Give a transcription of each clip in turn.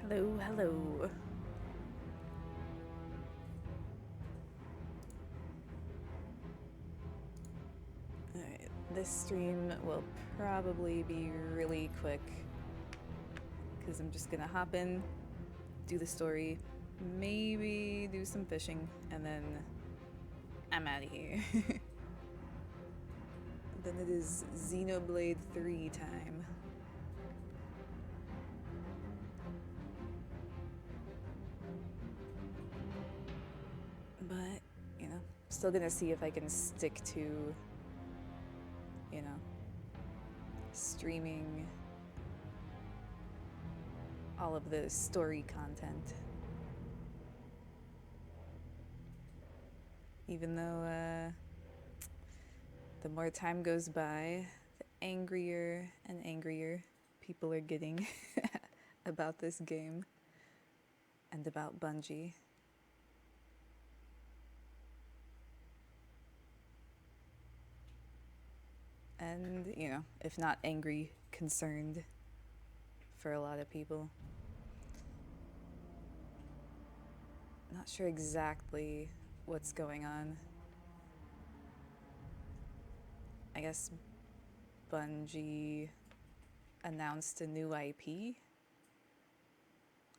Hello, hello. Alright, this stream will probably be really quick because I'm just gonna hop in, do the story, maybe do some fishing, and then I'm out of here. Then it is Xenoblade 3 time. But, still gonna see if I can stick to, streaming all of the story content. Even though, the more time goes by, the angrier and angrier people are getting about this game and about Bungie. And, if not angry, concerned for a lot of people. Not sure exactly what's going on. I guess Bungie announced a new IP.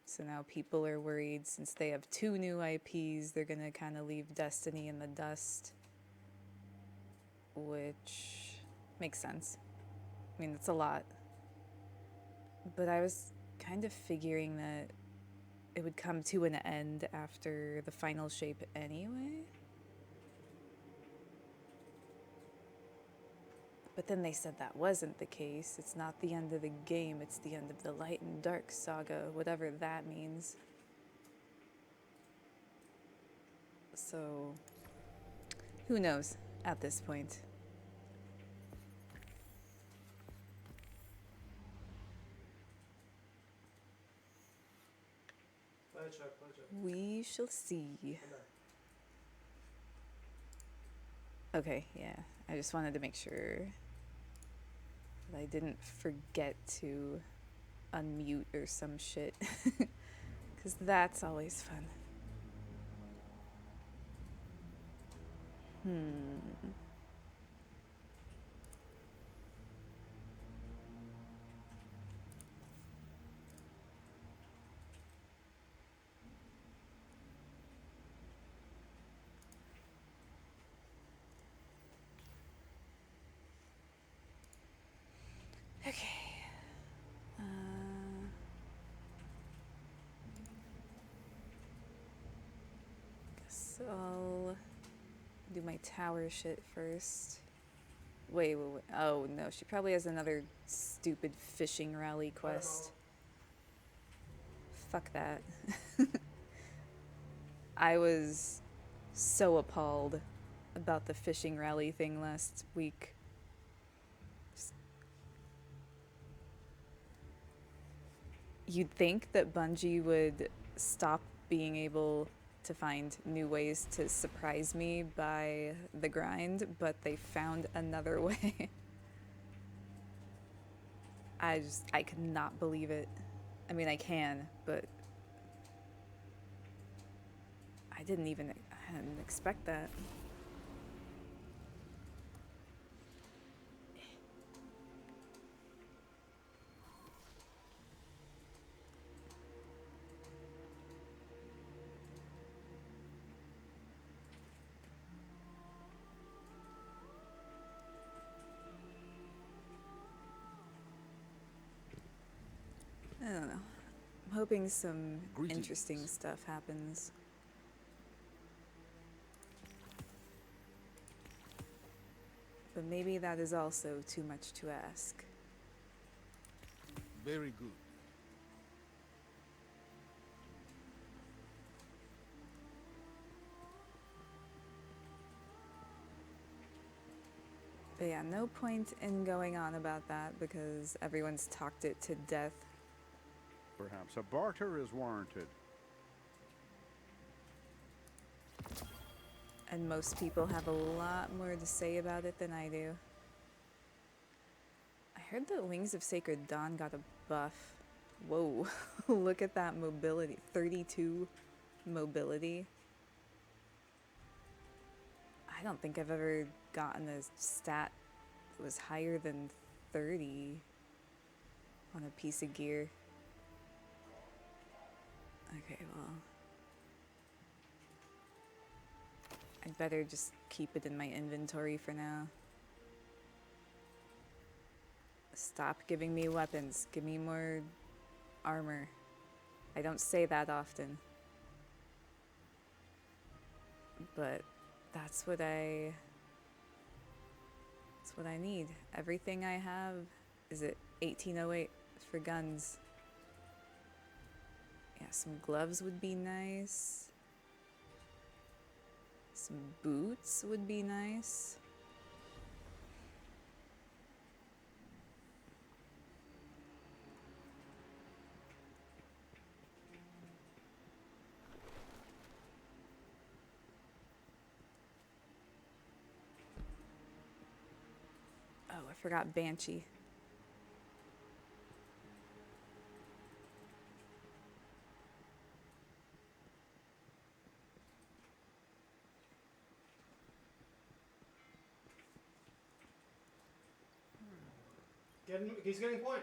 So now people are worried since they have two new IPs, they're gonna kind of leave Destiny in the dust. Which makes sense. I mean, it's a lot. But I was kind of figuring that it would come to an end after the final shape anyway. But then they said that wasn't the case. It's not the end of the game, it's the end of the Light and Dark saga, whatever that means. So, who knows at this point? We shall see. Okay, yeah. I just wanted to make sure that I didn't forget to unmute or some shit. Because that's always fun. Okay. Guess I'll do my tower shit first. Wait. Oh no, she probably has another stupid fishing rally quest. Fuck that. I was so appalled about the fishing rally thing last week. You'd think that Bungie would stop being able to find new ways to surprise me by the grind, but they found another way. I could not believe it. I mean, I can, but I didn't expect that. I don't know. I'm hoping some interesting stuff happens. But maybe that is also too much to ask. Very good. But yeah, no point in going on about that because everyone's talked it to death. Perhaps a barter is warranted. And most people have a lot more to say about it than I do. I heard that Wings of Sacred Dawn got a buff. Whoa, look at that mobility. 32 mobility. I don't think I've ever gotten a stat that was higher than 30 on a piece of gear. Okay, well, I'd better just keep it in my inventory for now. Stop giving me weapons. Give me more armor. I don't say that often. But that's what I need. Everything I have is at 1808 for guns. Yeah, some gloves would be nice. Some boots would be nice. Oh, I forgot Banshee. He's getting point.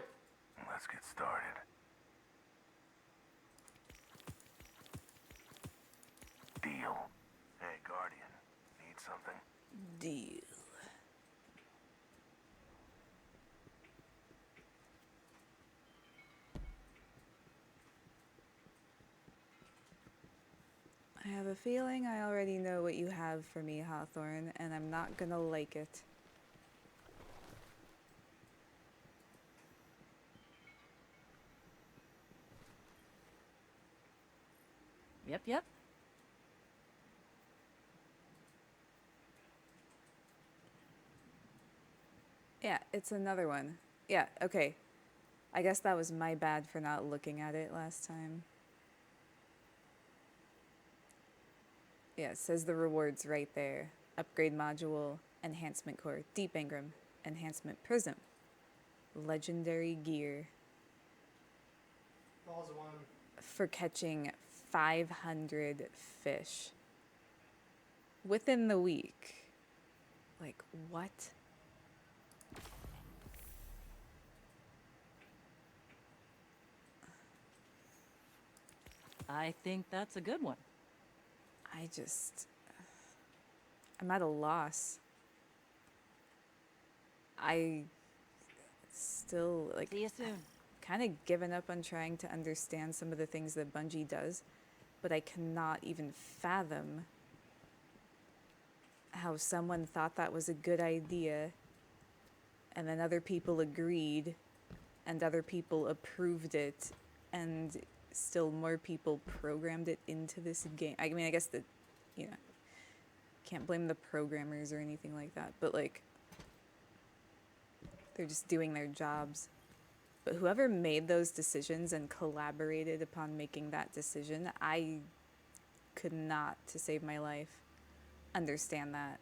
Let's get started. Deal. Hey, Guardian. Need something? Deal. I have a feeling I already know what you have for me, Hawthorne, and I'm not gonna like it. Yep. Yeah, it's another one. Yeah, okay. I guess that was my bad for not looking at it last time. Yeah, it says the rewards right there. Upgrade module, enhancement core, deep engram, enhancement prism, legendary gear Falls one. for catching 500 fish within the week. Like, what? I think that's a good one. I'm at a loss. I still, like, See you soon. kind of given up on trying to understand some of the things that Bungie does, but I cannot even fathom how someone thought that was a good idea, and then other people agreed, and other people approved it, and still more people programmed it into this game. I mean, I guess that, you know, can't blame the programmers or anything like that, but like, they're just doing their jobs. But whoever made those decisions and collaborated upon making that decision, I could not, to save my life, understand that.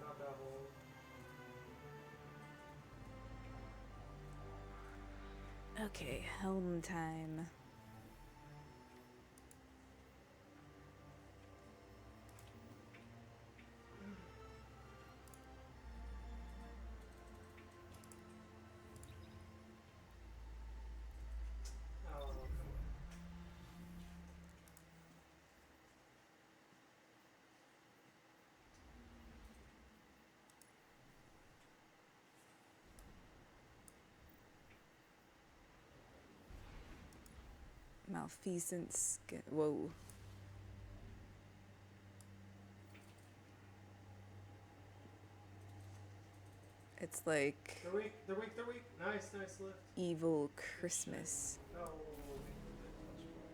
Not that old. Okay, helm time. Oh, come on. Malfeasant skin. Whoa. It's like They're weak. Nice lift. evil Christmas. Oh, we did touch point.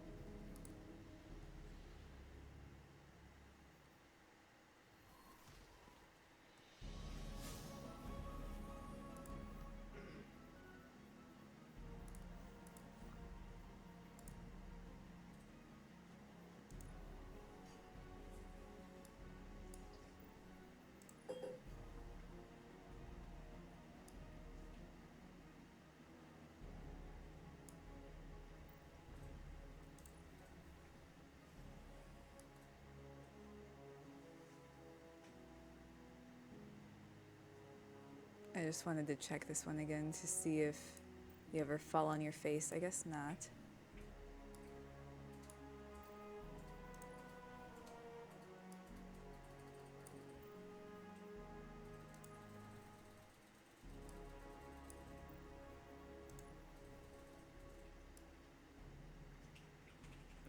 just wanted to check this one again to see if you ever fall on your face. I guess not.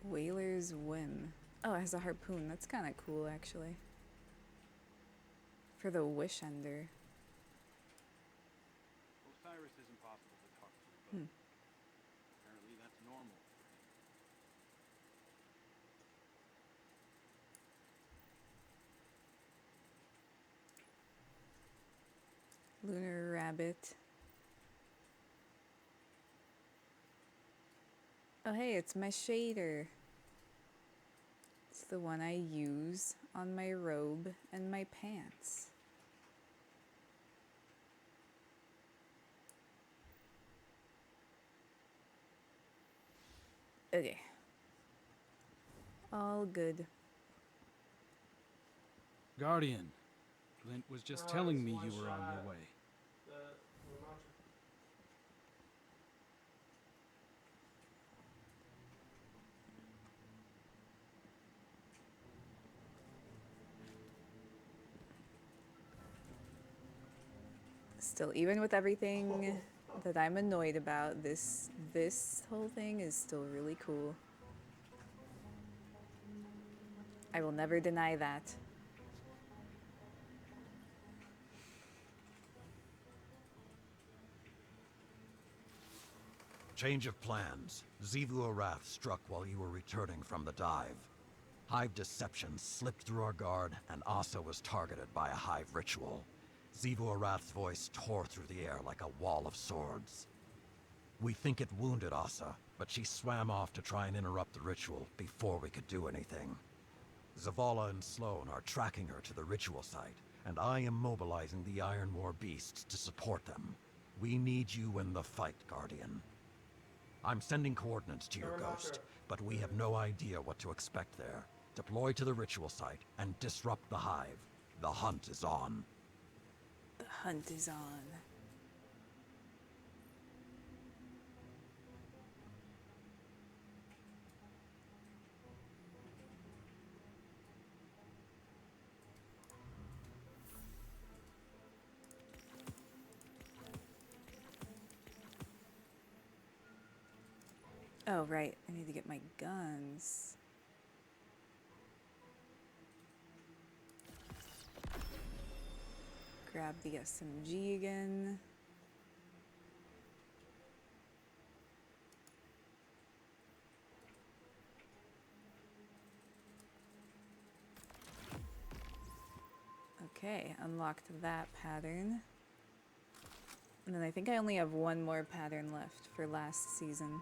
Whaler's Whim. Oh, it has a harpoon. That's kind of cool, actually. For the wish ender. Osiris is impossible to talk to, but apparently that's normal for him. Lunar rabbit. Oh, hey, it's my shader. It's the one I use on my robe and my pants. Okay. All good. Guardian, Clint was just telling me you were on your way. The launcher. Still, even with everything that I'm annoyed about, this whole thing is still really cool. I will never deny that. Change of plans. Zivu Arath struck while you were returning from the dive. Hive deception slipped through our guard, and Asa was targeted by a Hive ritual. Zivu Arath's voice tore through the air like a wall of swords. We think it wounded Asa, but she swam off to try and interrupt the ritual before we could do anything. Zavala and Sloan are tracking her to the ritual site, and I am mobilizing the Iron War beasts to support them. We need you in the fight, Guardian. I'm sending coordinates to your ghost, but we have no idea what to expect there. Deploy to the ritual site and disrupt the Hive. The hunt is on. The hunt is on. Oh, right. I need to get my guns. Grab the SMG again. Okay, unlocked that pattern. And then I think I only have one more pattern left for last season.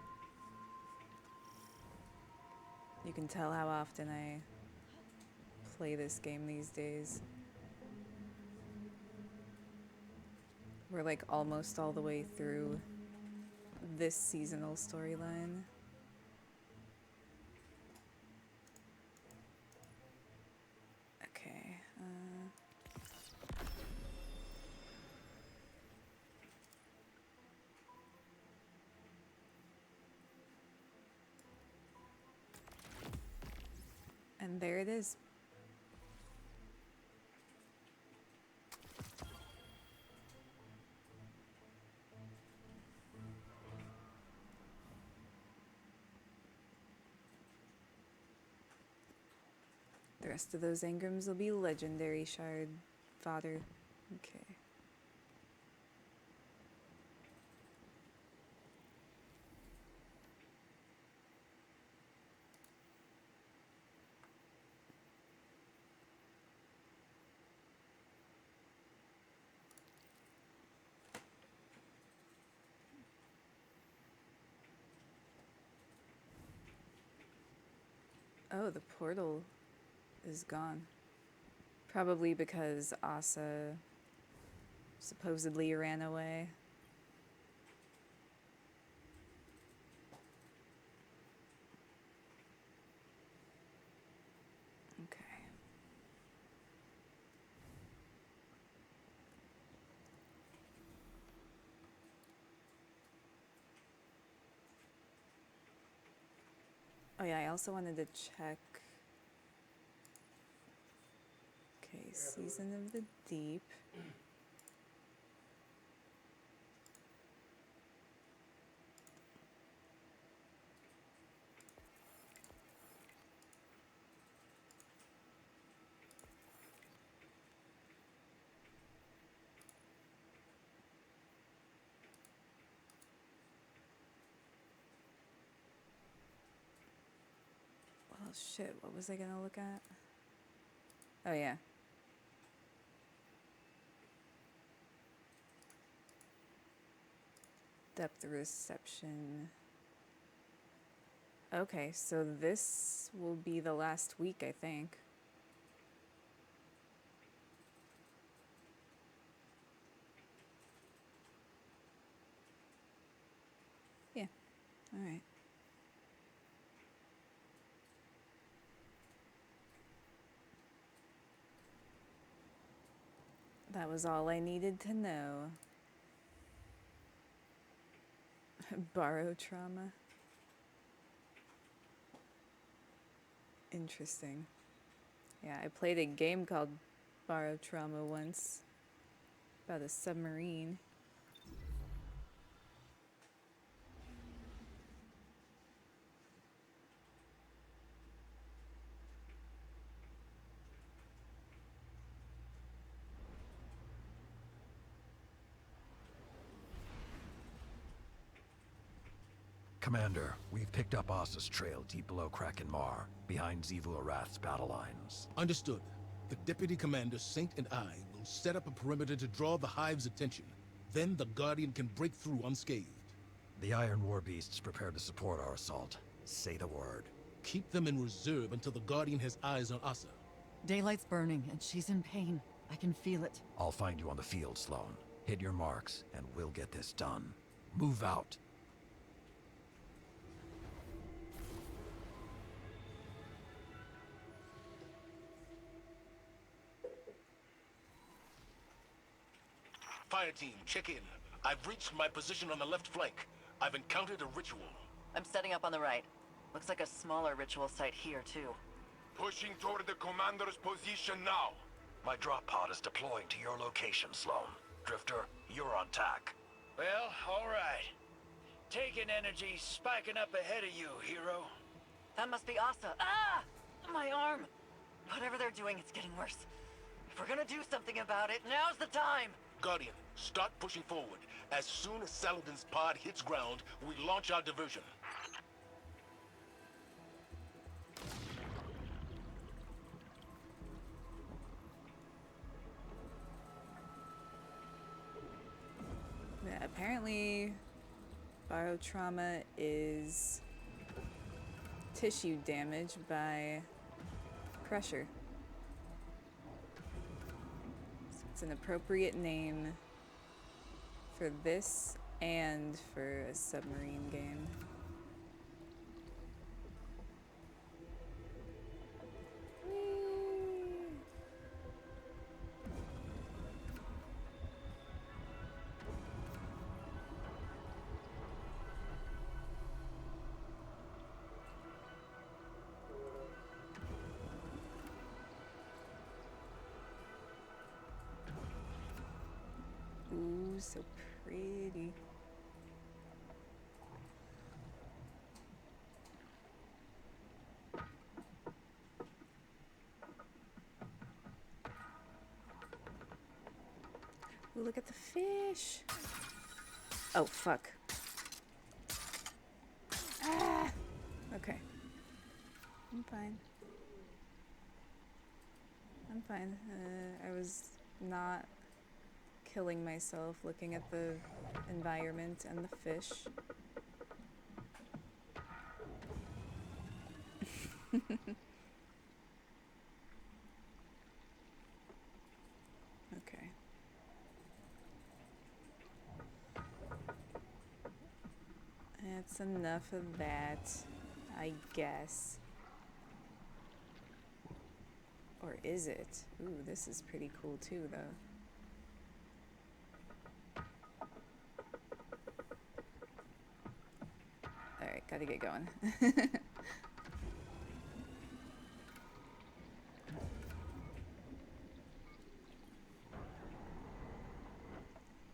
You can tell how often I play this game these days. We're like almost all the way through this seasonal storyline. Okay. And there it is. The rest of those engrams will be legendary shard fodder. Okay. Oh, the portal is gone. Probably because Asa supposedly ran away. Okay. Oh yeah, I also wanted to check. Okay, Season of the Deep. Well, shit, what was I gonna look at? Oh yeah. Depth reception. Okay, so this will be the last week, I think. Yeah, alright. That was all I needed to know. Borrow trauma. Interesting. Yeah, I played a game called Borrow Trauma once. About a submarine. Commander, we've picked up Asa's trail deep below Kraken Mar, behind Xivu Arath's battle lines. Understood. The Deputy Commander, Saint, and I will set up a perimeter to draw the Hive's attention. Then the Guardian can break through unscathed. The Iron War Beasts prepare to support our assault. Say the word. Keep them in reserve until the Guardian has eyes on Asa. Daylight's burning, and she's in pain. I can feel it. I'll find you on the field, Sloane. Hit your marks, and we'll get this done. Move out. Fire team, check in. I've reached my position on the left flank. I've encountered a ritual. I'm setting up on the right. Looks like a smaller ritual site here, too. Pushing toward the commander's position now. My drop pod is deploying to your location, Sloane. Drifter, you're on tack. Well, all right. Taking energy, spiking up ahead of you, hero. That must be Asa. Ah! My arm! Whatever they're doing, it's getting worse. If we're gonna do something about it, now's the time! Guardian, start pushing forward. As soon as Saladin's pod hits ground, we launch our diversion. Yeah, apparently, biotrauma is tissue damage by pressure. So it's an appropriate name for this and for a submarine game. Whee! Ooh, so pretty. Ooh, look at the fish. Oh, fuck. Ah! Okay. I'm fine. I'm fine. I was not killing myself looking at the environment and the fish. Okay. That's enough of that, I guess. Or is it? Ooh, this is pretty cool too, though. Alright, gotta get going.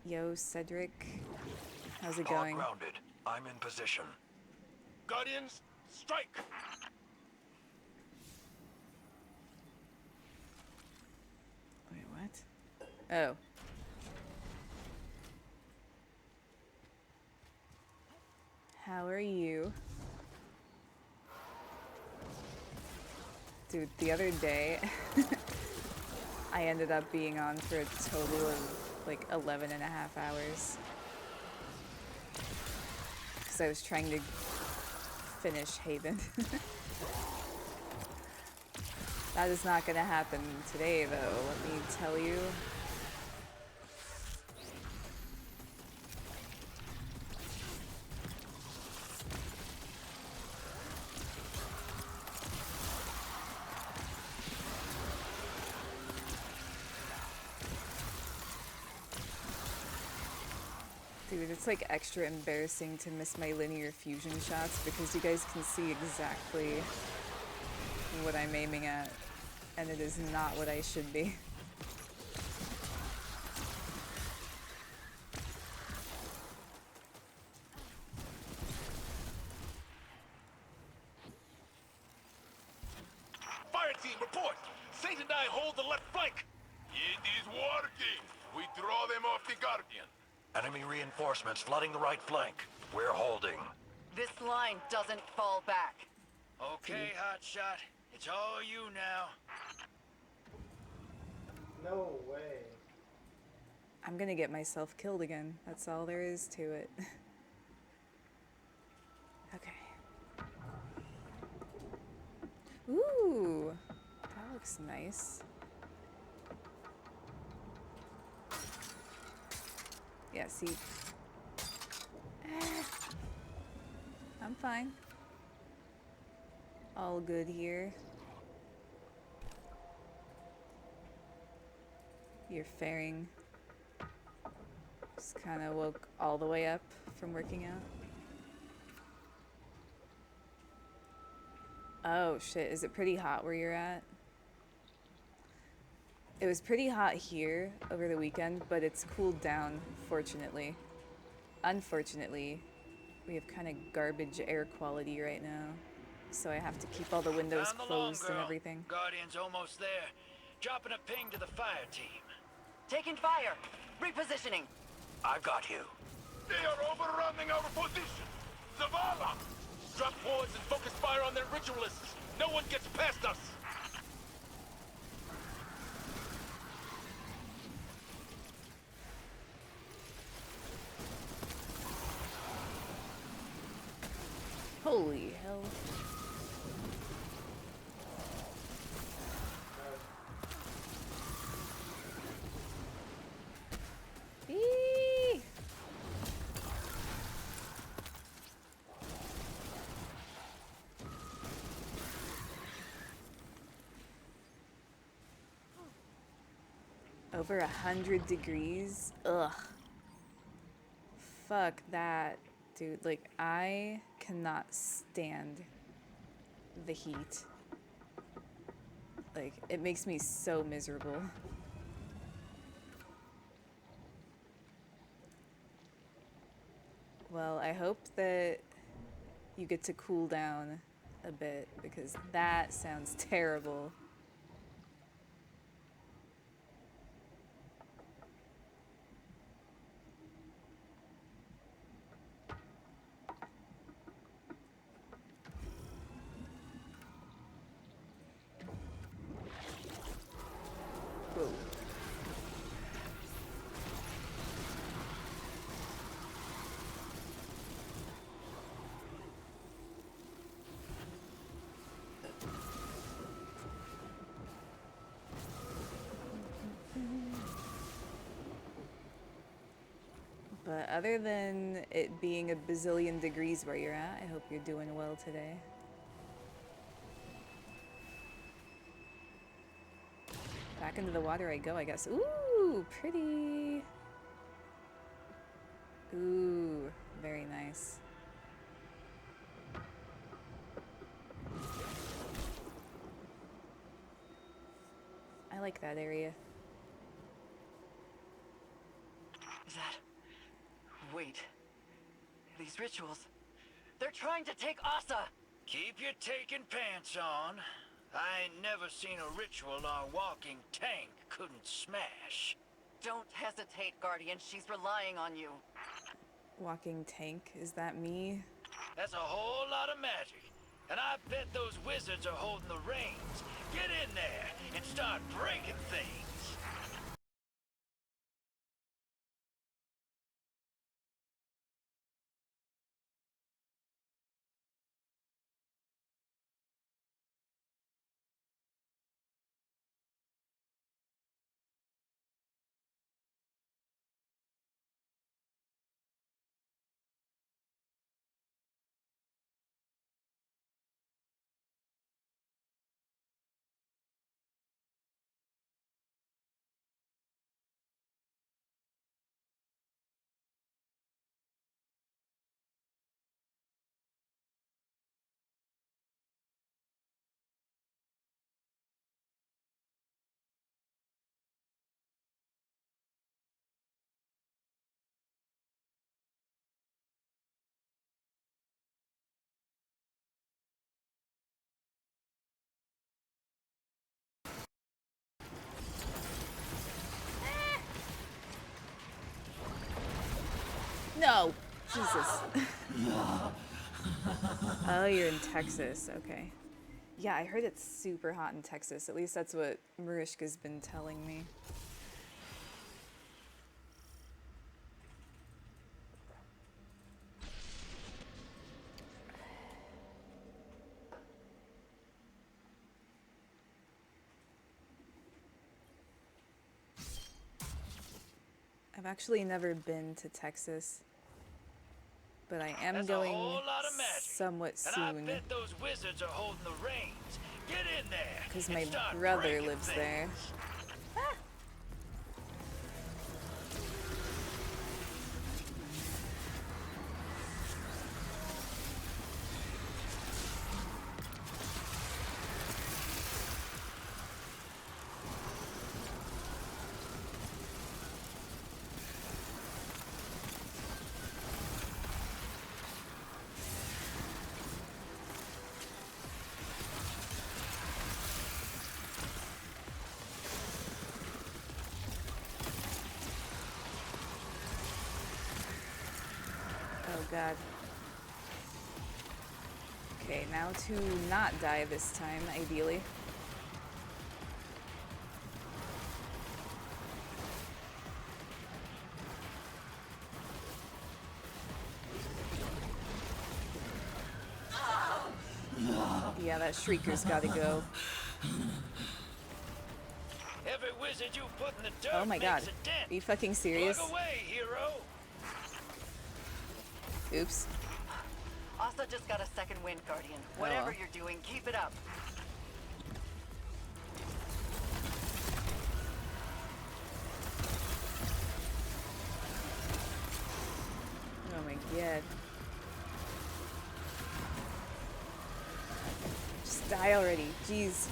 Yo, Cedric. How's it All going? grounded. I'm in position. Guardians, strike! Wait, what? Oh. How are you? Dude, the other day, I ended up being on for a total of like 11 and a half hours. Because I was trying to finish Haven. That is not gonna happen today, though, let me tell you. Dude, it's like extra embarrassing to miss my linear fusion shots because you guys can see exactly what I'm aiming at, and it is not what I should be. Fire team, report! Saint and I hold the left flank! It is working. We draw them off the Guardian. Enemy reinforcements flooding the right flank. We're holding. This line doesn't fall back. Okay, hotshot. It's all you now. No way. I'm gonna get myself killed again. That's all there is to it. Okay. Ooh, that looks nice. Yeah, see. I'm fine. All good here. You're faring. Just kind of woke all the way up from working out. Oh shit, is it pretty hot where you're at? It was pretty hot here over the weekend, but it's cooled down, fortunately. Unfortunately, we have kind of garbage air quality right now, so I have to keep all the windows Found the closed long and girl. everything. Guardian's almost there. Dropping a ping to the fire team. Taking fire. Repositioning. I've got you. They are overrunning our position. Zavala! Drop wards and focus fire on their ritualists! No one gets past us! Holy hell. Eee! Over 100 degrees? Ugh. Fuck that, dude. Like, I cannot stand the heat. Like, it makes me so miserable. Well, I hope that you get to cool down a bit, because that sounds terrible. Whoa. But other than it being a bazillion degrees where you're at, I hope you're doing well today. Back into the water I go, I guess. Ooh, pretty. Ooh, very nice. I like that area. Is that Wait. These rituals. They're trying to take Asa! Keep your taking pants on. I ain't never seen a ritual our walking tank couldn't smash. Don't hesitate, Guardian. She's relying on you. Walking tank, is that me? That's a whole lot of magic. And I bet those wizards are holding the reins. Get in there and start breaking things. No! Jesus. Oh, you're in Texas. Okay. Yeah, I heard it's super hot in Texas. At least that's what Marishka's been telling me. I've actually never been to Texas, but I am going somewhat soon. And I bet those wizards are holding the reins. Get in there. Because and my start brother breaking lives things. there. Ah! Oh god. Okay, now to not die this time, ideally. Yeah, that shrieker's gotta go. Every wizard you put in the dirt Oh my god. makes a dent. Are you fucking serious? Plug away, hero. Oops. Asa just got a second wind, Guardian. Whatever you're doing, keep it up. Oh my god. Just die already. Jeez.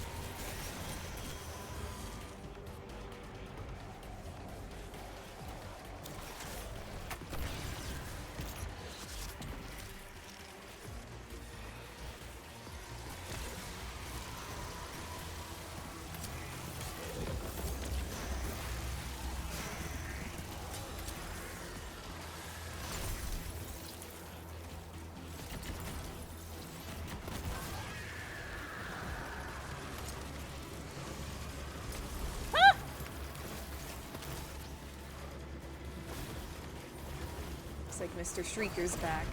Looks like Mr. Shrieker's back.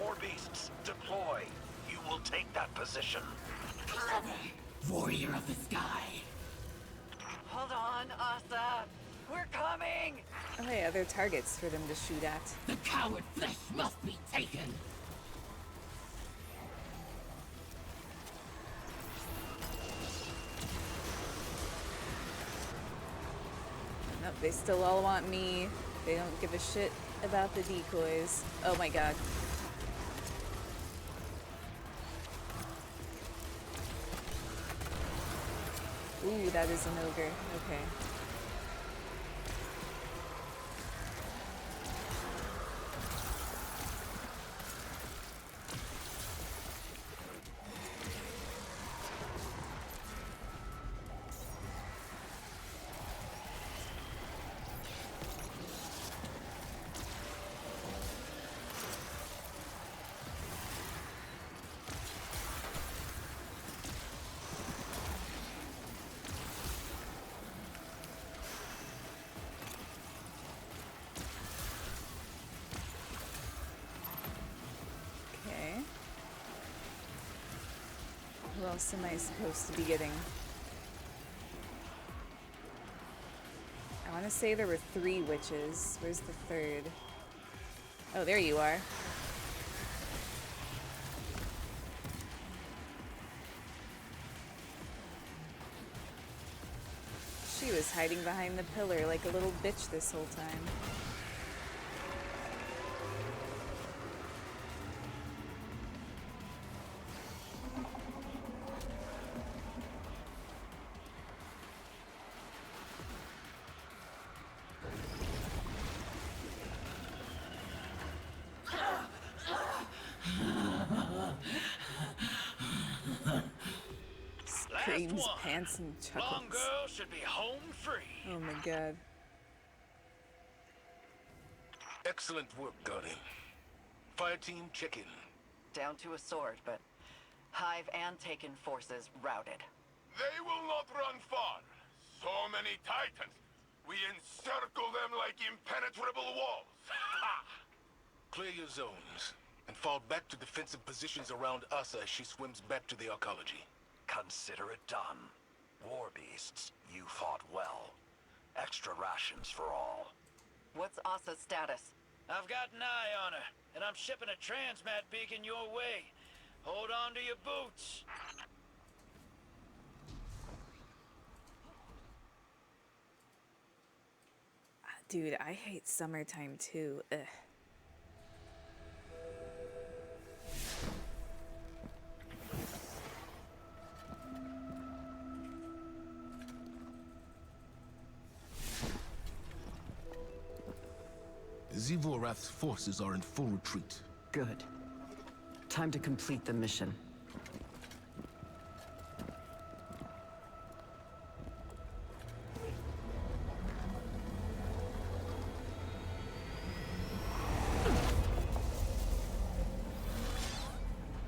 War beasts, deploy. You will take that position. Warrior of the sky. Hold on, Asa. We're coming! Oh hey, other targets for them to shoot at. The coward flesh must be taken. Nope, they still all want me. They don't give a shit about the decoys. Oh my god. Ooh, that is an ogre. Okay. What else am I supposed to be getting? I want to say there were 3 witches. Where's the 3rd? Oh, there you are. She was hiding behind the pillar like a little bitch this whole time. Screams, pants, and chuckles. Long girl should be home free. Oh my god. Excellent work, Guardian. Fire team, check in. Down to a sword, but Hive and Taken forces routed. They will not run far. So many Titans. We encircle them like impenetrable walls. Clear your zones and fall back to defensive positions around Asa as she swims back to the arcology. Consider it done. War beasts, you fought well. Extra rations for all. What's Asa's status? I've got an eye on her, and I'm shipping a transmat beacon your way. Hold on to your boots. Dude, I hate summertime too. Ugh. Zivorath's forces are in full retreat. Good. Time to complete the mission.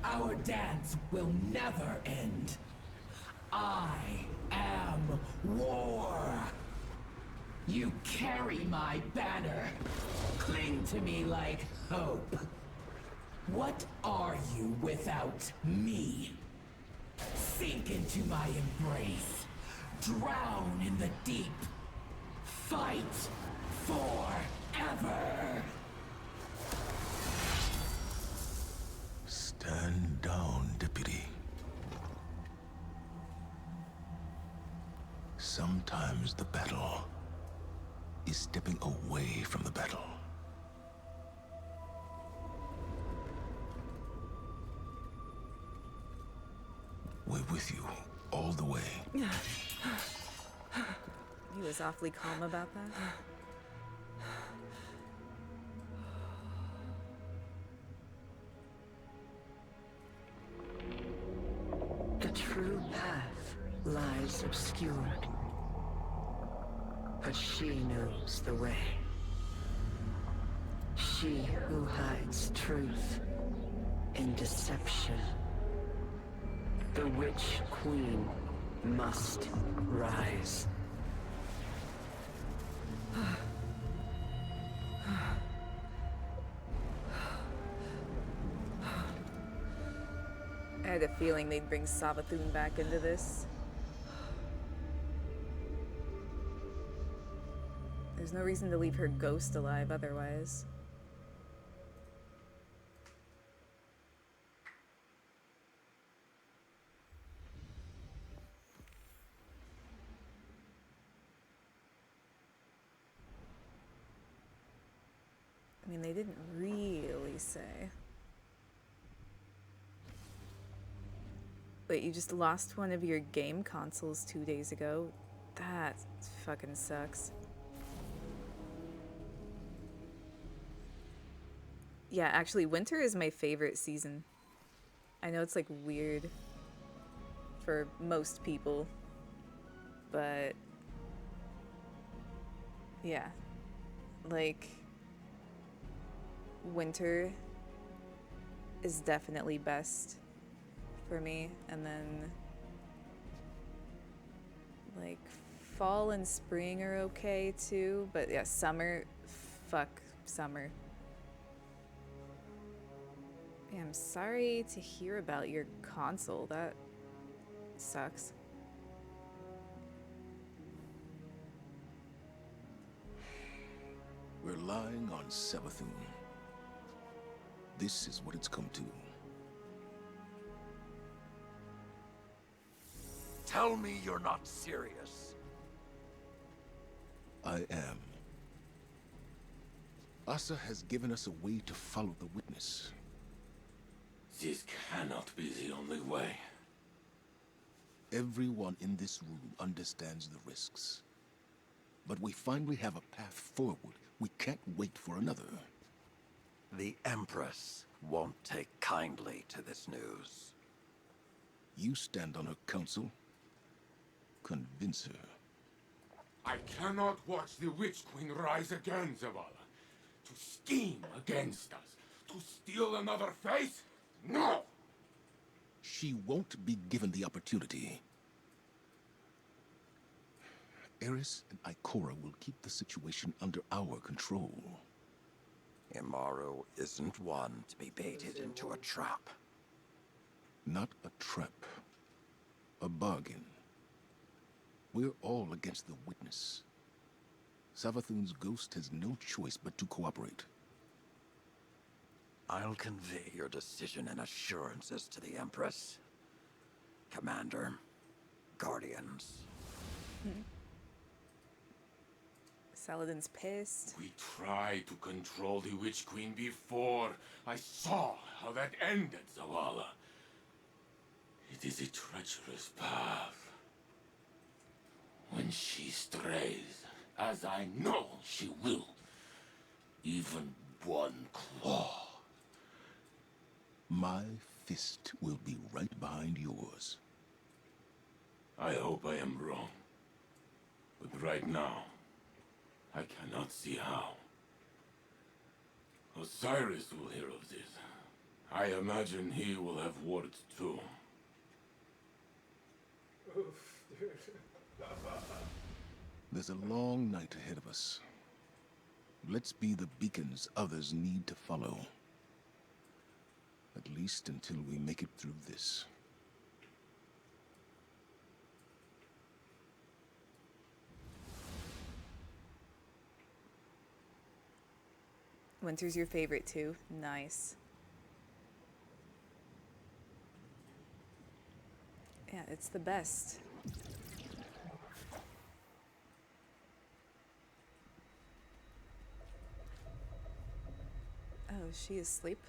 Our dance will never end. I am war. You carry my banner. Cling to me like hope. What are you without me? Sink into my embrace. Drown in the deep. Fight forever. Stand down, Deputy. Sometimes the battle is stepping away from the battle. We're with you all the way. He was awfully calm about that. The true path lies obscured, but she knows the way. She who hides truth in deception. The Witch Queen must rise. I had a feeling they'd bring Savathun back into this. There's no reason to leave her ghost alive otherwise. I mean, they didn't really say. Wait, you just lost one of your game consoles 2 days ago? That fucking sucks. Yeah, actually, winter is my favorite season. I know it's like weird for most people, but yeah, like winter is definitely best for me, and then like fall and spring are okay too, but yeah, summer, fuck summer. Yeah, I'm sorry to hear about your console. That Sucks. We're lying on Savathun. This is what it's come to. Tell me you're not serious. I am. Asa has given us a way to follow the witness. This cannot be the only way. Everyone in this room understands the risks. But we finally have a path forward. We can't wait for another. The Empress won't take kindly to this news. You stand on her counsel. Convince her. I cannot watch the Witch Queen rise again, Zavala. To scheme against us. To steal another face? No! She won't be given the opportunity. Eris and Ikora will keep the situation under our control. Imaru isn't one to be baited into a trap. Not a trap. A bargain. We're all against the witness. Savathun's ghost has no choice but to cooperate. I'll convey your decision and assurances to the Empress. Commander, Guardians. Saladin's pissed. We tried to control the Witch Queen before. I saw how that ended, Zavala. It is a treacherous path. When she strays, as I know she will, even one claw. My fist will be right behind yours. I hope I am wrong. But right now, I cannot see how. Osiris will hear of this. I imagine he will have words too. There's a long night ahead of us. Let's be the beacons others need to follow. At least until we make it through this. Winter's your favorite too. Nice. Yeah, it's the best. Oh, is she asleep?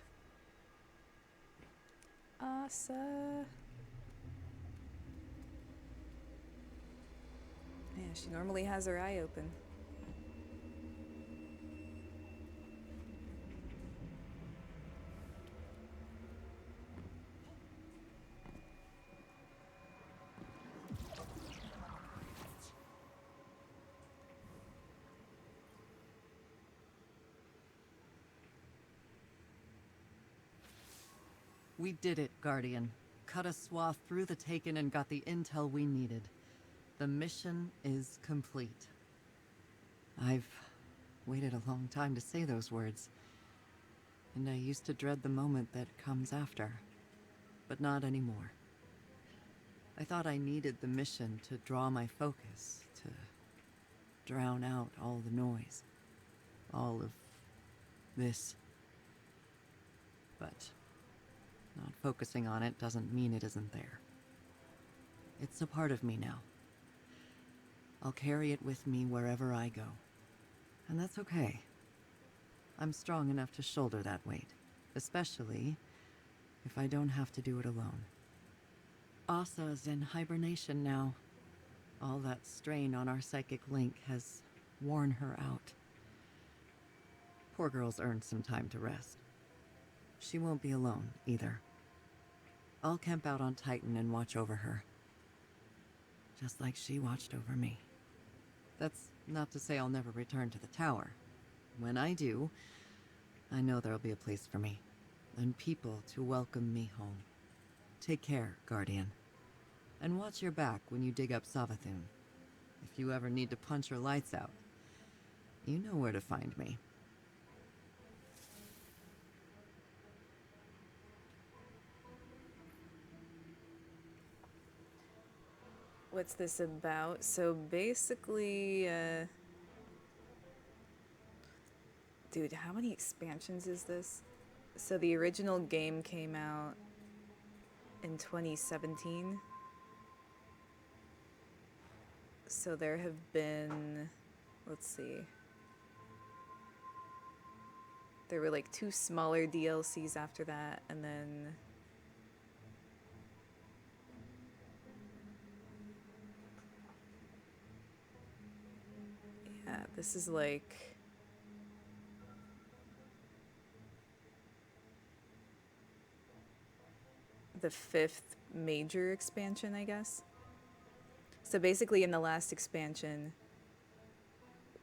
Asa. Yeah, she normally has her eye open. We did it, Guardian. Cut a swath through the Taken and got the intel we needed. The mission is complete. I've waited a long time to say those words. And I used to dread the moment that comes after. But not anymore. I thought I needed the mission to draw my focus, to drown out all the noise. All of this. But not focusing on it doesn't mean it isn't there. It's a part of me now. I'll carry it with me wherever I go. And that's okay. I'm strong enough to shoulder that weight, especially if I don't have to do it alone. Asa's in hibernation now. All that strain on our psychic link has worn her out. Poor girl's earned some time to rest. She won't be alone, either. I'll camp out on Titan and watch over her. Just like she watched over me. That's not to say I'll never return to the tower. When I do, I know there'll be a place for me, and people to welcome me home. Take care, Guardian. And watch your back when you dig up Savathun. If you ever need to punch her lights out, you know where to find me. what's this about? So basically, dude, how many expansions is this? So the original game came out in 2017. So there have been, let's see. There were like 2 smaller DLCs after that, and then yeah, this is like the 5th major expansion, I guess. So basically in the last expansion,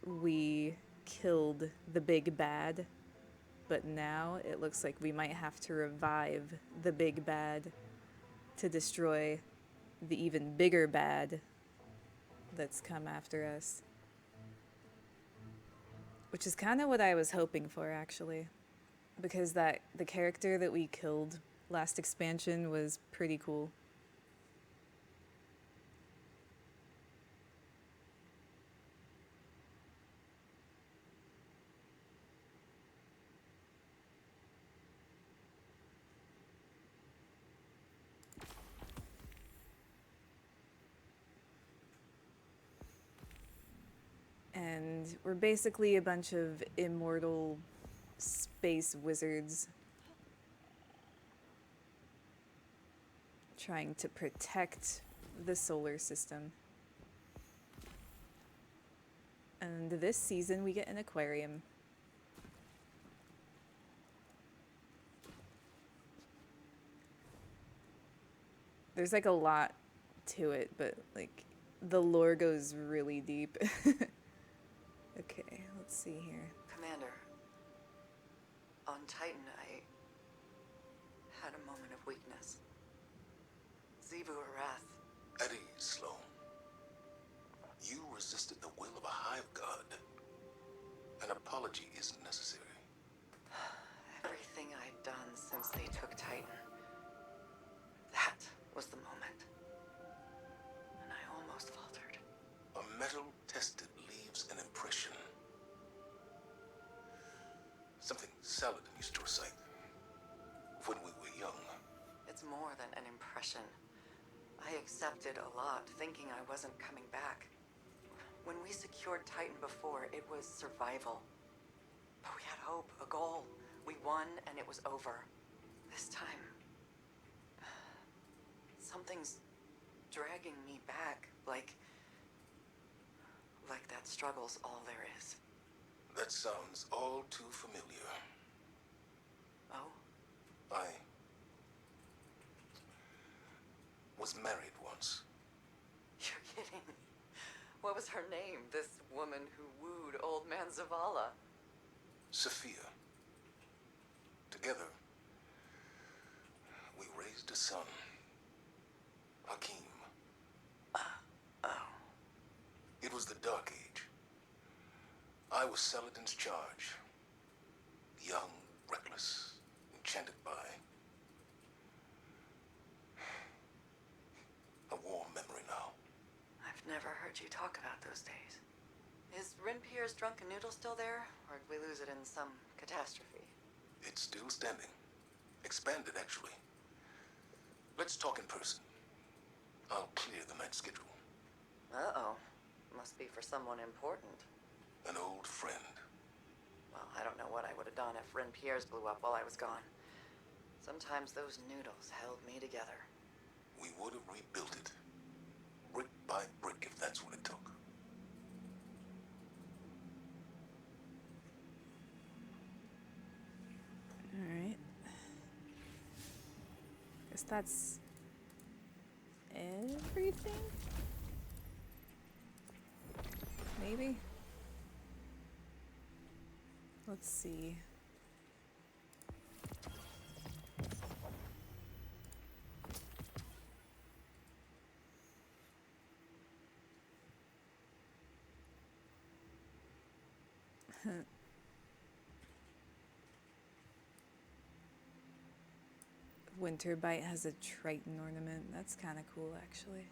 we killed the big bad, but now it looks like we might have to revive the big bad to destroy the even bigger bad that's come after us. Which is kind of what I was hoping for, actually. Because the character that we killed last expansion was pretty cool. And we're basically a bunch of immortal space wizards trying to protect the solar system. And this season we get an aquarium. There's like a lot to it, but like the lore goes really deep. Okay, let's see here. Commander, on Titan, I had a moment of weakness. Zivu Arath. At ease, Sloan. You resisted the will of a hive god. An apology isn't necessary. Everything I'd done since they took Titan. That was the moment. And I almost faltered. A metal tested leaves an impression. Something Saladin used to recite when we were young. It's more than an impression. I accepted a lot, thinking I wasn't coming back. When we secured Titan before, it was survival. But we had hope, a goal. We won, and it was over. This time, something's dragging me back, like that struggle's all there is. That sounds all too familiar. Oh? I was married once. You're kidding. What was her name, this woman who wooed old man Zavala? Sophia. Together, we raised a son, Hakim. Oh. It was the Dark Age. I was Saladin's charge. Young, reckless, enchanted by a warm memory now. I've never heard you talk about those days. Is Rinpier's drunken noodle still there, or did we lose it in some catastrophe? It's still standing. Expanded, actually. Let's talk in person. I'll clear the night schedule. Uh-oh. Must be for someone important. An old friend. Well, I don't know what I would have done if Rinpier's blew up while I was gone. Sometimes those noodles held me together. We would have rebuilt it. Brick by brick, if that's what it took. Alright. Guess that's everything? Maybe? Let's see. Winterbite has a Triton ornament. That's kind of cool, actually.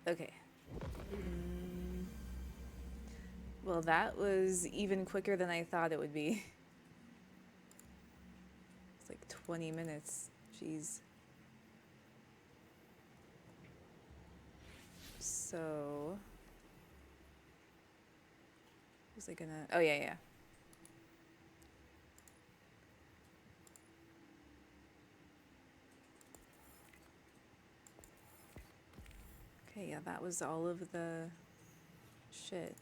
Okay. Well, that was even quicker than I thought it would be. It's like 20 minutes. Jeez. So... was I gonna... oh, yeah, yeah. Okay, yeah, that was all of the shit.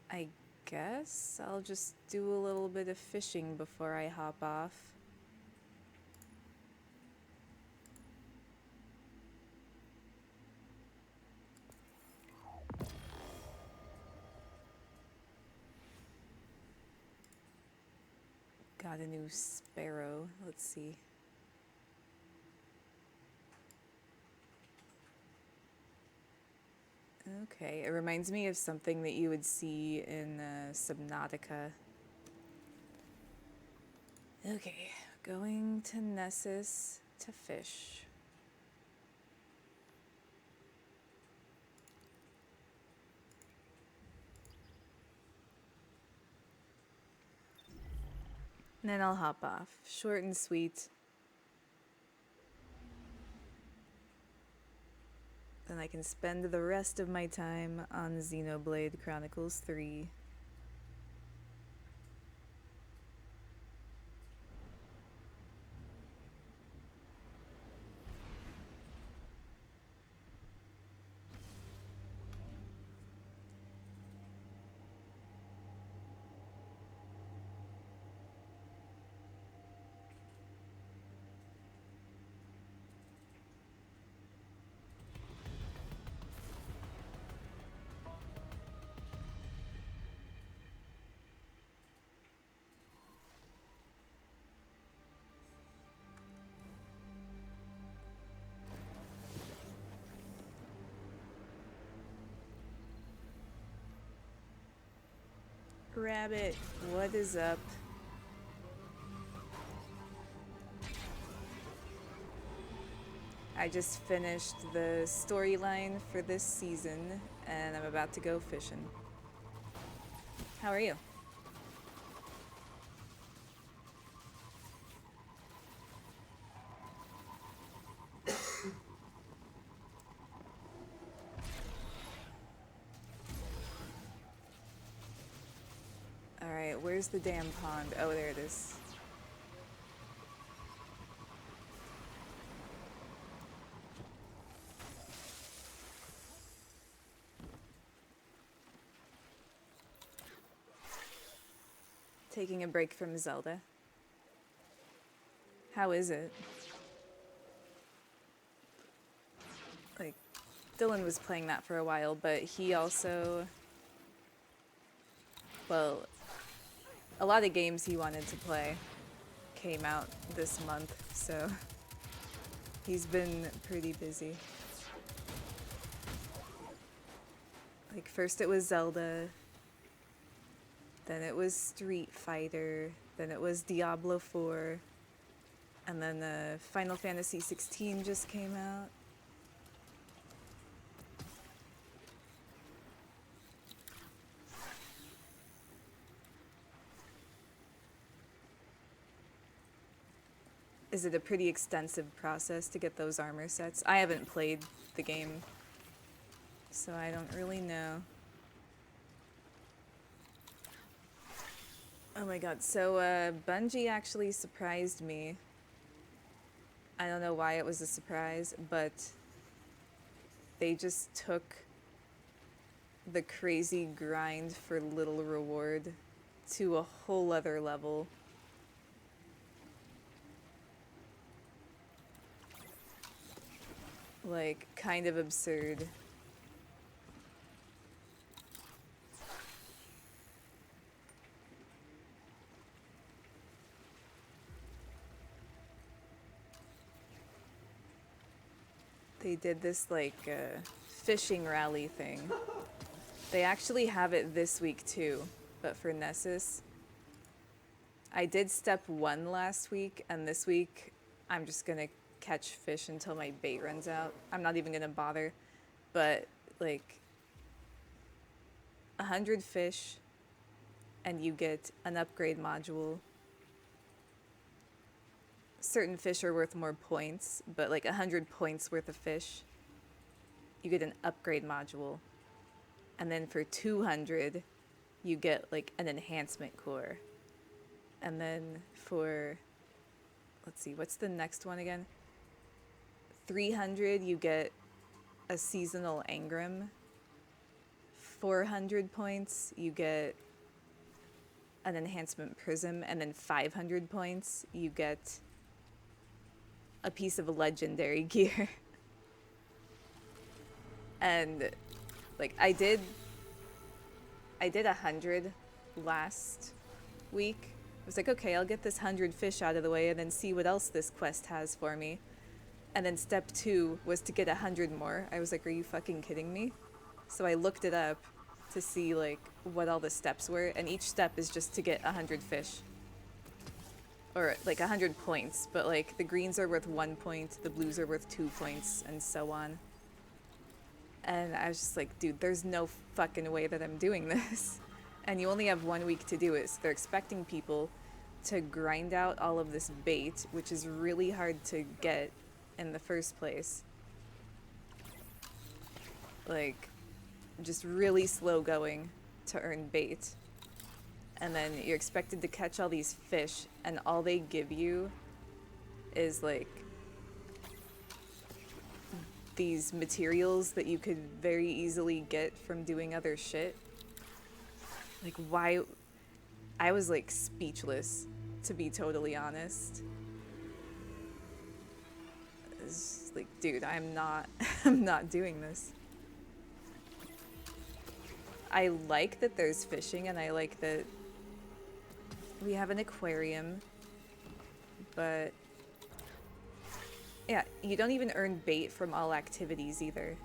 I guess I'll just do a little bit of fishing before I hop off. Got a new sparrow. Let's see. Okay, it reminds me of something that you would see in Subnautica. Okay, going to Nessus to fish. And then I'll hop off. Short and sweet. Then I can spend the rest of my time on Xenoblade Chronicles 3. Rabbit, what is up? I just finished the storyline for this season, and I'm about to go fishing. How are you? Alright, where's the damn pond? Oh, there it is. Taking a break from Zelda. How is it? Like, Dylan was playing that for a while, but he also... well, a lot of games he wanted to play came out this month, so he's been pretty busy. Like, first it was Zelda, then it was Street Fighter, then it was Diablo 4, and then Final Fantasy 16 just came out. Is it a pretty extensive process to get those armor sets? I haven't played the game, so I don't really know. Oh my god, so Bungie actually surprised me. I don't know why it was a surprise, but they just took the crazy grind for little reward to a whole other level. Like, kind of absurd. They did this, like, fishing rally thing. They actually have it this week, too, but for Nessus. I did step 1 last week, and this week I'm just gonna catch fish until my bait runs out. I'm not even gonna bother. But like 100 fish and you get an upgrade module. Certain fish are worth more points, but like 100 points worth of fish, you get an upgrade module. And then for 200, you get like an enhancement core. And then for, let's see, what's the next one again? 300, you get a seasonal engram. 400 points, you get an enhancement prism. And then 500 points, you get a piece of legendary gear. And like I did 100 last week. I was like, okay, I'll get this 100 fish out of the way and then see what else this quest has for me. And then step 2 was to get 100 more. I was like, are you fucking kidding me? So I looked it up to see like what all the steps were, and each step is just to get 100 fish. Or like 100 points, but like the greens are worth 1 point, the blues are worth 2 points, and so on. And I was just like, dude, there's no fucking way that I'm doing this. And you only have 1 week to do it, so they're expecting people to grind out all of this bait, which is really hard to get in the first place. Like, just really slow going to earn bait. And then you're expected to catch all these fish, and all they give you is like these materials that you could very easily get from doing other shit. Like, why? I was like speechless, to be totally honest. It's like, dude, I'm not I'm not doing this. I like that there's fishing, and I like that we have an aquarium, but yeah, you don't even earn bait from all activities either.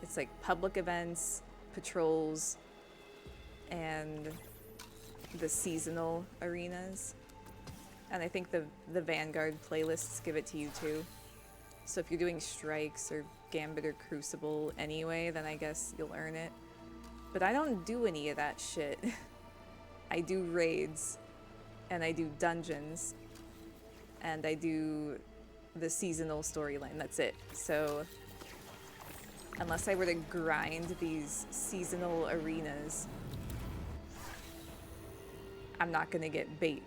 It's like public events, patrols, and the seasonal arenas. And I think the Vanguard playlists give it to you too. So if you're doing strikes or Gambit or Crucible anyway, then I guess you'll earn it. But I don't do any of that shit. I do raids, and I do dungeons, and I do the seasonal storyline. That's it. So unless I were to grind these seasonal arenas, I'm not gonna get bait.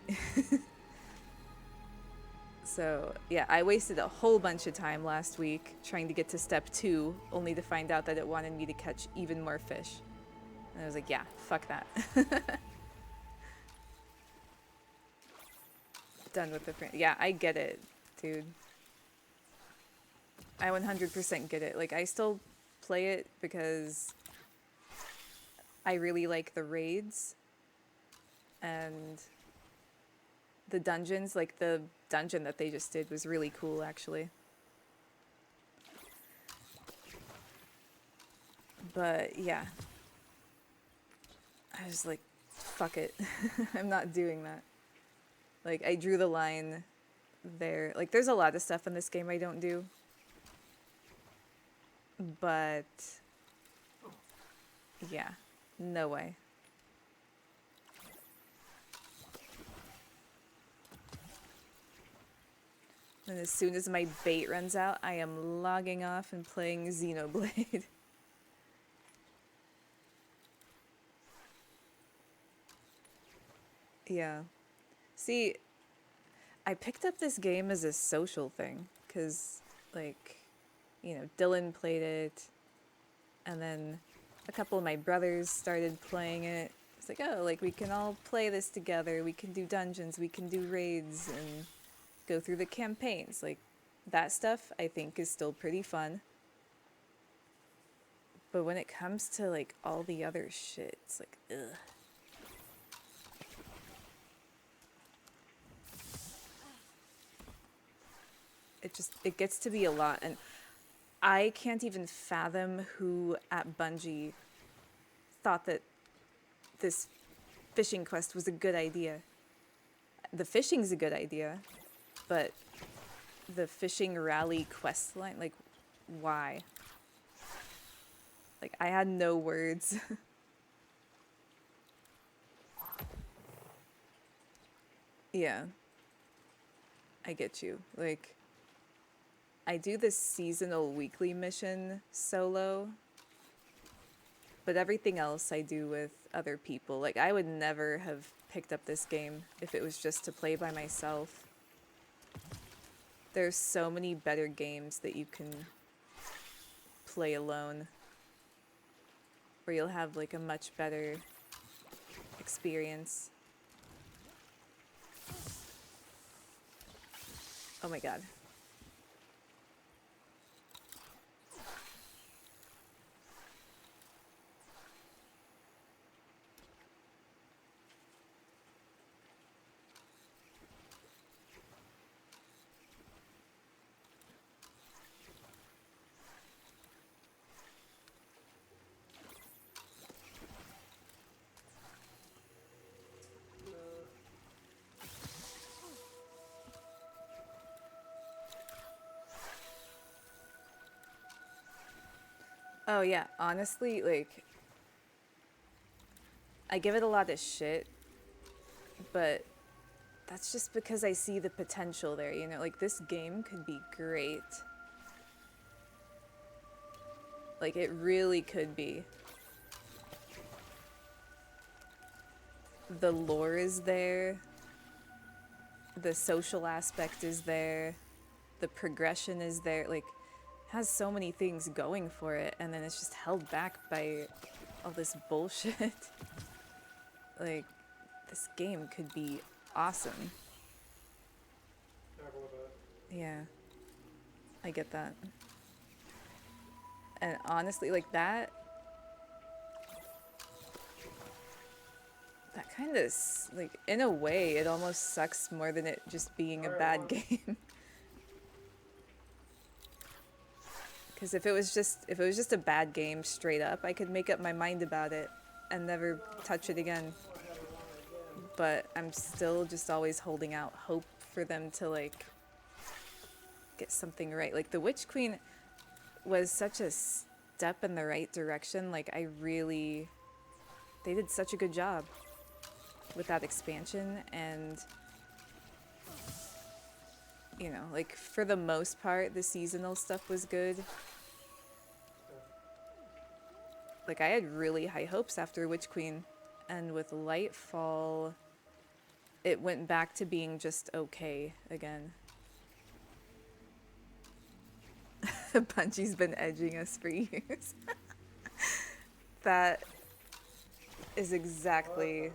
So yeah, I wasted a whole bunch of time last week trying to get to step 2, only to find out that it wanted me to catch even more fish. And I was like, yeah, fuck that. Done with the friend. Yeah, I get it, dude. I 100% get it. Like, I still play it because I really like the raids and the dungeons. Like, the dungeon that they just did was really cool, actually. But yeah, I was like, fuck it. I'm not doing that. Like, I drew the line there. Like, there's a lot of stuff in this game I don't do. But yeah, no way. And as soon as my bait runs out, I am logging off and playing Xenoblade. Yeah. See, I picked up this game as a social thing, because, like, you know, Dylan played it, and then a couple of my brothers started playing it. It's like, oh, like, we can all play this together, we can do dungeons, we can do raids, and go through the campaigns. Like, that stuff, I think, is still pretty fun. But when it comes to, like, all the other shit, it's like, ugh. It gets to be a lot, and I can't even fathom who at Bungie thought that this fishing quest was a good idea. the fishing's a good idea, but the fishing rally quest line, like, why? Like, I had no words. Yeah. I get you. Like, I do this seasonal weekly mission solo, but everything else I do with other people. Like, I would never have picked up this game if it was just to play by myself. There's so many better games that you can play alone, where you'll have like a much better experience. Oh my god. Oh yeah, honestly, like, I give it a lot of shit, but that's just because I see the potential there, you know? Like, this game could be great. Like, it really could be. The lore is there. The social aspect is there. The progression is there. Like, has so many things going for it, and then it's just held back by all this bullshit. Like, this game could be awesome. Yeah, I get that. And honestly, like, that kind of, like, in a way, it almost sucks more than it just being a bad game. Because if it was just a bad game straight up, I could make up my mind about it and never touch it again. But I'm still just always holding out hope for them to, like, get something right. Like, the Witch Queen was such a step in the right direction. Like, they did such a good job with that expansion, and you know, like, for the most part, the seasonal stuff was good. Like, I had really high hopes after Witch Queen, and with Lightfall, it went back to being just okay again. Bungie's been edging us for years. That is exactly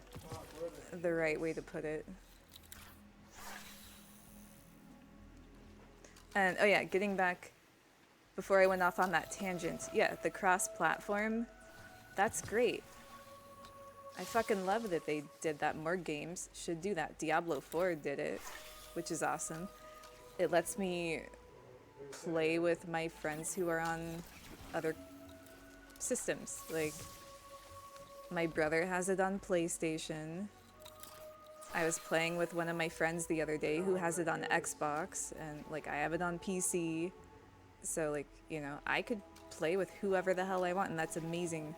the right way to put it. And, oh yeah, getting back, before I went off on that tangent, yeah, the cross-platform, that's great. I fucking love that they did that. More games should do that. Diablo 4 did it, which is awesome. It lets me play with my friends who are on other systems. Like, my brother has it on PlayStation. I was playing with one of my friends the other day who has it on Xbox, and, like, I have it on PC. So, like, you know, I could play with whoever the hell I want, and that's amazing.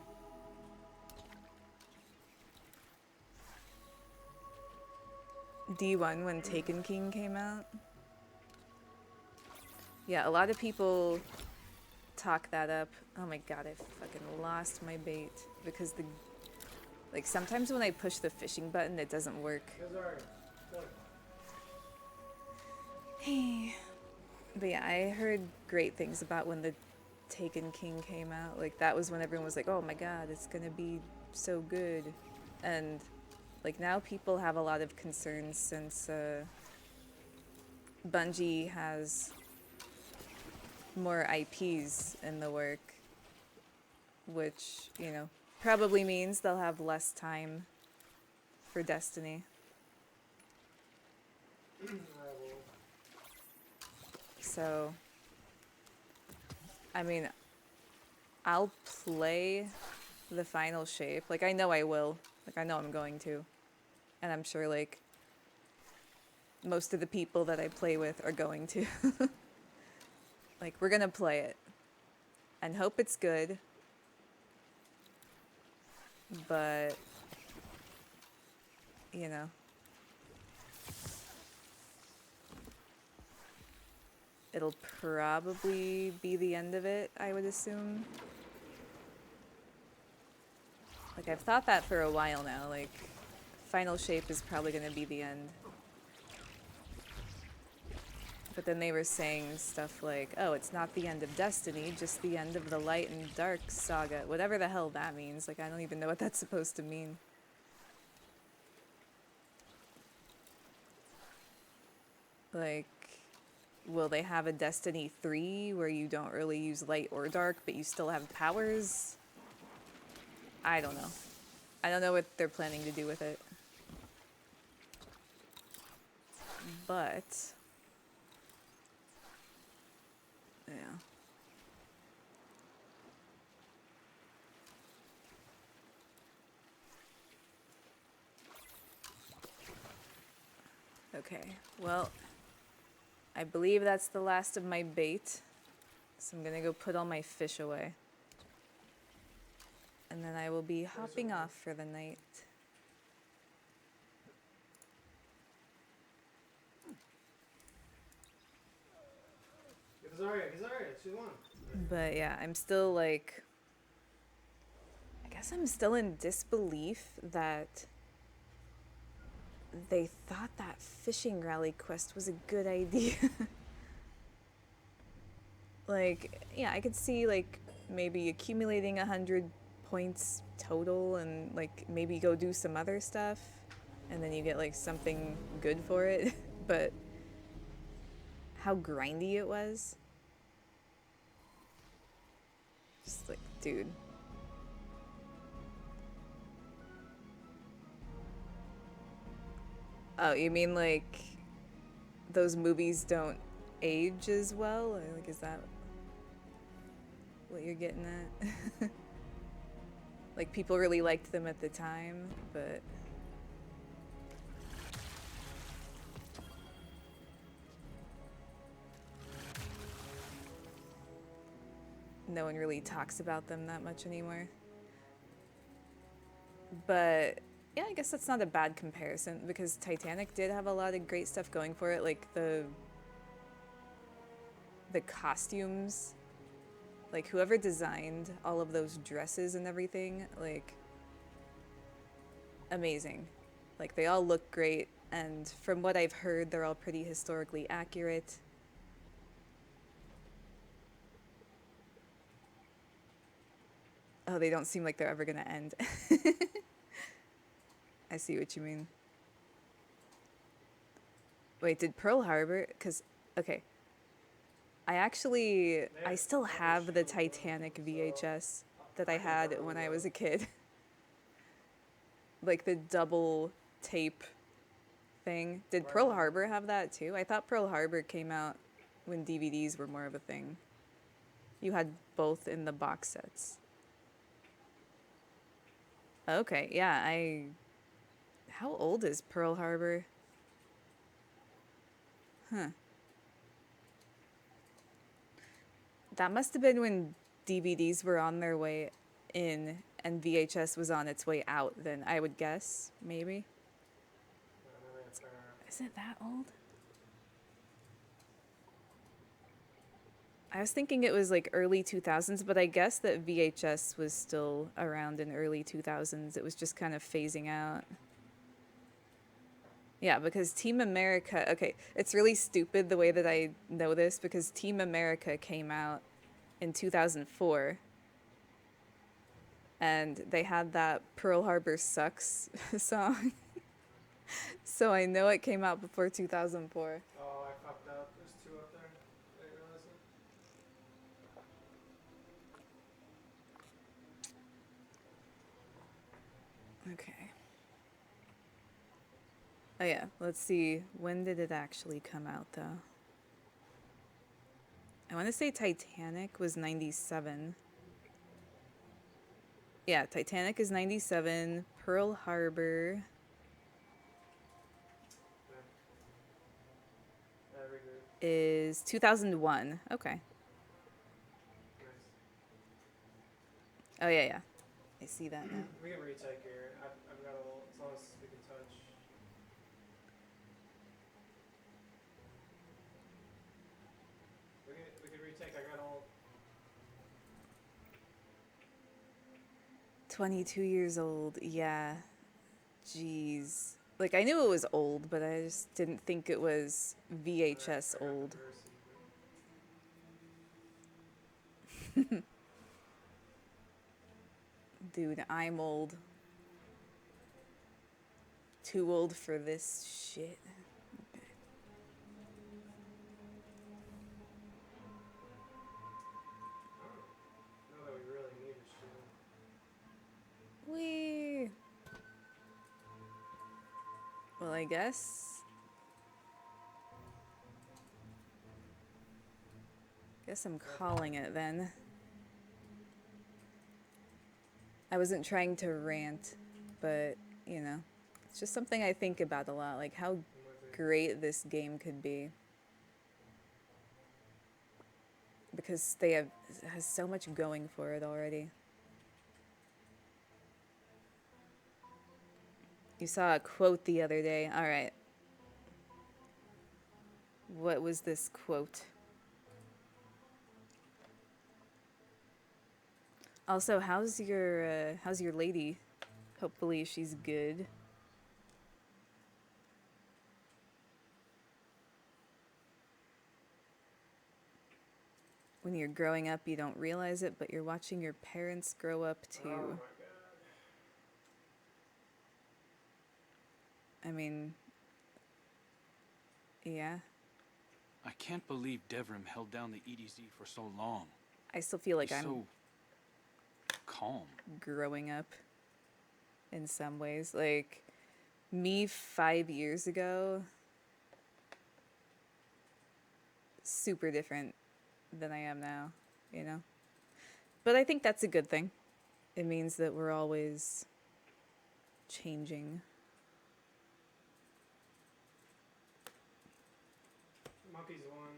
D1 when Taken King came out. Yeah, a lot of people talk that up. Oh my god, I fucking lost my bait because like, sometimes when I push the fishing button, it doesn't work. Hey. But yeah, I heard great things about when the Taken King came out. Like, that was when everyone was like, oh my god, it's gonna be so good. And, like, now people have a lot of concerns since Bungie has more IPs in the work, which, you know, probably means they'll have less time for Destiny. So, I mean, I'll play the final shape. Like, I know I will. Like, I know I'm going to. And I'm sure, like, most of the people that I play with are going to. Like, we're gonna play it and hope it's good, but, you know, it'll probably be the end of it, I would assume. Like, I've thought that for a while now, like, Final Shape is probably gonna be the end. But then they were saying stuff like, oh, it's not the end of Destiny, just the end of the Light and Dark saga. Whatever the hell that means. Like, I don't even know what that's supposed to mean. Like, will they have a Destiny 3 where you don't really use light or dark, but you still have powers? I don't know. I don't know what they're planning to do with it. But... yeah. Okay, well, I believe that's the last of my bait. So I'm gonna go put all my fish away. And then I will be hopping off for the night. But yeah, I'm still like... I guess I'm still in disbelief that they thought that fishing rally quest was a good idea. Like, yeah, I could see like maybe accumulating 100 points total and like maybe go do some other stuff and then you get like something good for it. But how grindy it was. Just like, dude. Oh, you mean like those movies don't age as well? Or, like, is that what you're getting at? Like, people really liked them at the time, but... no one really talks about them that much anymore. But yeah, I guess that's not a bad comparison because Titanic did have a lot of great stuff going for it, like the costumes, like whoever designed all of those dresses and everything, like amazing. Like they all look great, and from what I've heard, they're all pretty historically accurate. Oh, they don't seem like they're ever gonna end. I see what you mean. Wait, did Pearl Harbor? Because, okay. I still have the Titanic VHS that I had when I was a kid. Like the double tape thing. Did Pearl Harbor have that too? I thought Pearl Harbor came out when DVDs were more of a thing. You had both in the box sets. Okay, yeah, how old is Pearl Harbor? Huh. That must have been when DVDs were on their way in and VHS was on its way out, then I would guess, maybe. Is it that old? I was thinking it was like early 2000s, but I guess that VHS was still around in early 2000s. It was just kind of phasing out. Yeah, because Team America... okay, it's really stupid the way that I know this, because Team America came out in 2004. And they had that Pearl Harbor Sucks song. So I know it came out before 2004. Oh, I fucked up. There's two up there. I didn't realize it. Okay. Oh yeah, let's see. When did it actually come out, though? I want to say Titanic was 97. Yeah, Titanic is 97. Pearl Harbor. is 2001. Okay. Nice. Oh, yeah, yeah. I see that now. We can retake here. I've got a little, as long as we can touch. We can retake. I got all. 22 years old. Yeah. Jeez. Like, I knew it was old, but I just didn't think it was VHS old. Dude, I'm old. Too old for this shit. Not that we really need a shield. Whee! Well, I guess I'm calling it then. I wasn't trying to rant, but, you know, it's just something I think about a lot, like how great this game could be. Because it has so much going for it already. You saw a quote the other day. All right. What was this quote? Also, how's your lady? Hopefully she's good. When you're growing up, you don't realize it, but you're watching your parents grow up too. Oh my god. I mean, yeah. I can't believe Devrim held down the EDZ for so long. I still feel like He's I'm so calm. growing up in some ways. Like, me 5 years ago, super different than I am now, you know? But I think that's a good thing. It means that we're always changing. Monkeys won.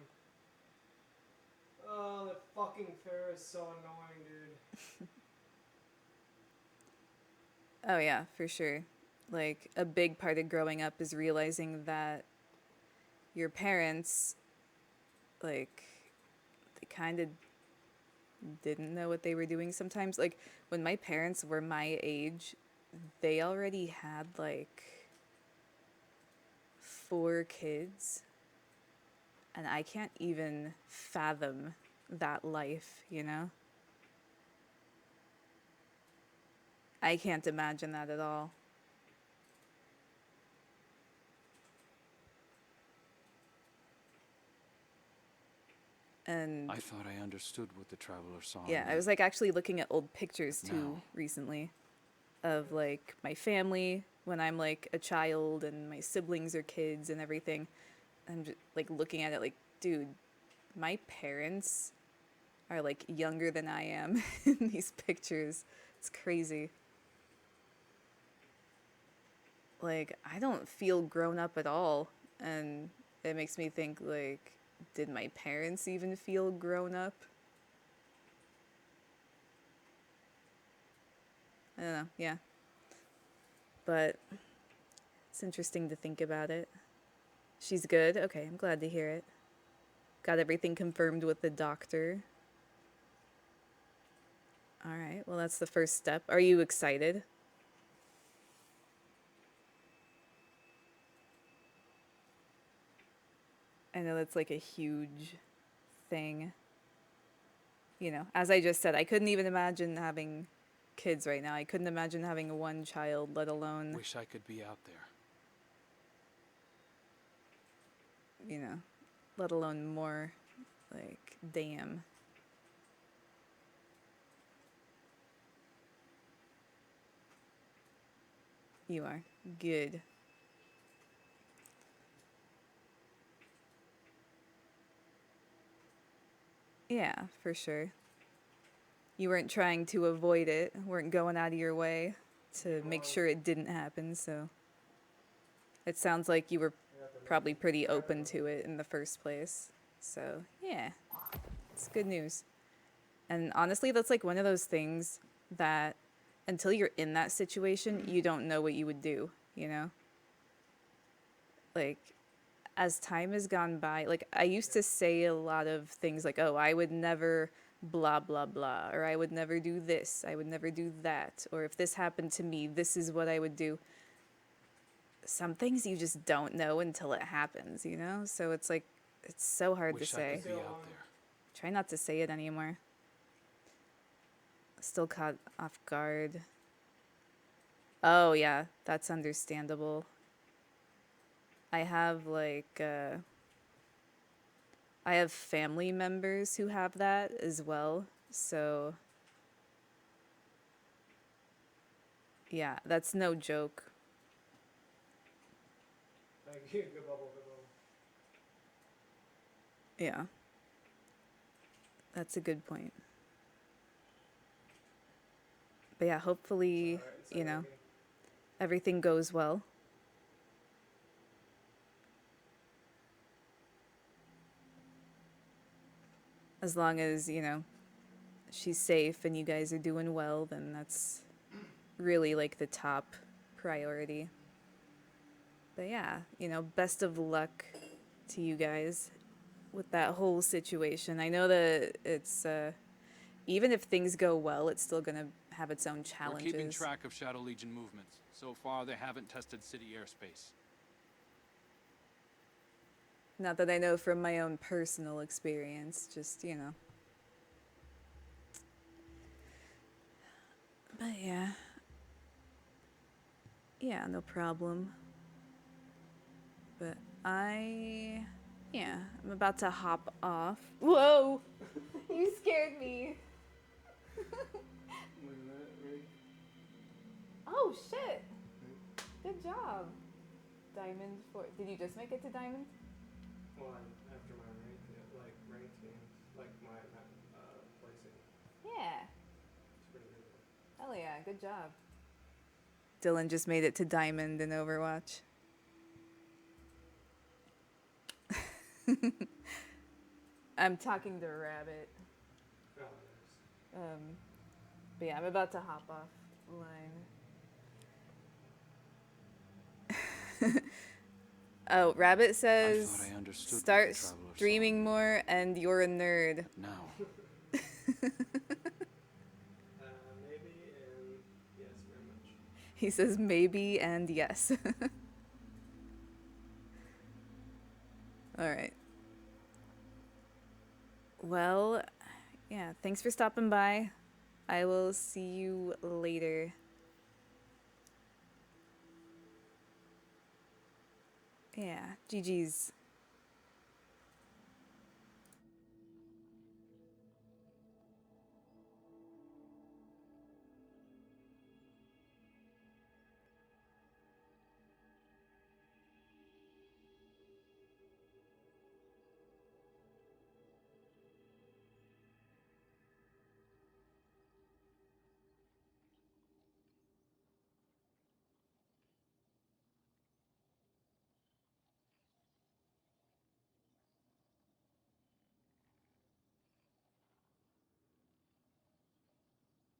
Oh, that fucking fair is so annoying, dude. Oh yeah, for sure. Like, a big part of growing up is realizing that your parents, like, they kind of didn't know what they were doing sometimes. Like, when my parents were my age, they already had, like, 4 kids. And I can't even fathom that life, you know? I can't imagine that at all. And I thought I understood what the traveler saw. yeah, I was like actually looking at old pictures too recently of like my family when I'm like a child and my siblings are kids and everything. I'm just like looking at it like, dude, my parents are like younger than I am in these pictures. It's crazy. Like, I don't feel grown up at all. And it makes me think, like, did my parents even feel grown up? I don't know, yeah. But it's interesting to think about it. She's good? Okay, I'm glad to hear it. Got everything confirmed with the doctor. Alright, well that's the first step. Are you excited? I know that's like a huge thing. You know, as I just said, I couldn't even imagine having kids right now. I couldn't imagine having one child, let alone... Wish I could be out there. You know, let alone more. Like, damn. You are. Good. Yeah, for sure. You weren't trying to avoid it, weren't going out of your way to make sure it didn't happen, so... It sounds like you were Yeah, probably pretty open to it in the first place. So, yeah, it's good news. And honestly, that's like one of those things that until you're in that situation, you don't know what you would do, you know? Like, as time has gone by, like, I used to say a lot of things like, oh, I would never blah, blah, blah, or I would never do this, I would never do that, or if this happened to me, this is what I would do. Some things you just don't know until it happens, you know? So it's like, it's so hard to say. I could be out there. Try not to say it anymore. Still caught off guard. Oh, yeah, that's understandable. I have, like, I have family members who have that as well, so... Yeah, that's no joke. Thank you. Good bubble, good bubble. Yeah. That's a good point. But yeah, hopefully, you know, everything goes well. As long as, you know, she's safe and you guys are doing well, then that's really like the top priority. But yeah, you know, best of luck to you guys with that whole situation. I know that it's, even if things go well, it's still gonna have its own challenges. We're keeping track of Shadow Legion movements. So far, they haven't tested city airspace. Not that I know from my own personal experience, just, you know. But yeah. Yeah, no problem. But yeah, I'm about to hop off. Whoa! You scared me. Oh, shit. Good job. Diamond 4. Did you just make it to Diamond? Well, after my rank teams, like my placing. Yeah. It's pretty good. Hell yeah, good job. Dylan just made it to Diamond in Overwatch. I'm talking to Rabbit. Oh, But yeah, I'm about to hop offline. Oh, Rabbit says, start streaming more and you're a nerd. Now. Maybe and yes, very much. He says maybe and yes. Alright. Well, yeah, thanks for stopping by. I will see you later. Yeah, GG's.